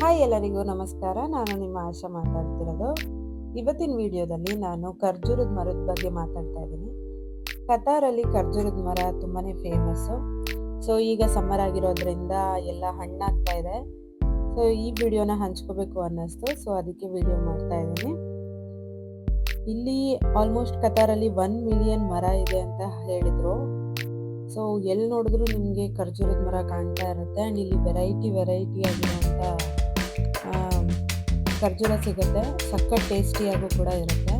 Hi ಎಲ್ಲರಿಗೂ ನಮಸ್ಕಾರ. ನಾನು ನಿಮ್ಮ ಆಶಾ ಮಾತಾಡ್ತಿರೋದು. ಇವತ್ತಿನ ವಿಡಿಯೋದಲ್ಲಿ ನಾನು ಖರ್ಜೂರದ ಮರದ ಬಗ್ಗೆ ಮಾತಾಡ್ತಾ ಇದ್ದೀನಿ. ಕತಾರಲ್ಲಿ ಖರ್ಜೂರದ ಮರ ತುಂಬಾ ಫೇಮಸ್ಸು. ಸೊ ಈಗ ಸಮ್ಮರ್ ಆಗಿರೋದ್ರಿಂದ ಎಲ್ಲ ಹಣ್ಣಾಗ್ತಾ ಇದೆ. ಸೊ ಈ ವಿಡಿಯೋನ ಹಂಚ್ಕೋಬೇಕು ಅನ್ನಿಸ್ತು. ಸೊ ಅದಕ್ಕೆ ವಿಡಿಯೋ ಮಾಡ್ತಾ ಇದ್ದೀನಿ. ಇಲ್ಲಿ ಆಲ್ಮೋಸ್ಟ್ ಕತಾರಲ್ಲಿ 1 ಮಿಲಿಯನ್ ಮರ ಇದೆ ಅಂತ ಹೇಳಿದರು. ಸೊ ಎಲ್ಲಿ ನೋಡಿದ್ರು ನಿಮಗೆ ಖರ್ಜೂರದ ಮರ ಕಾಣ್ತಾ ಇರುತ್ತೆ. ಆ್ಯಂಡ್ ಇಲ್ಲಿ ವೆರೈಟಿ ಆಗಿರುವಂಥ ಖರ್ಜೂರ ಸಿಗುತ್ತೆ. ಸಖತ್ ಟೇಸ್ಟಿಯಾಗೂ ಕೂಡ ಇರುತ್ತೆ.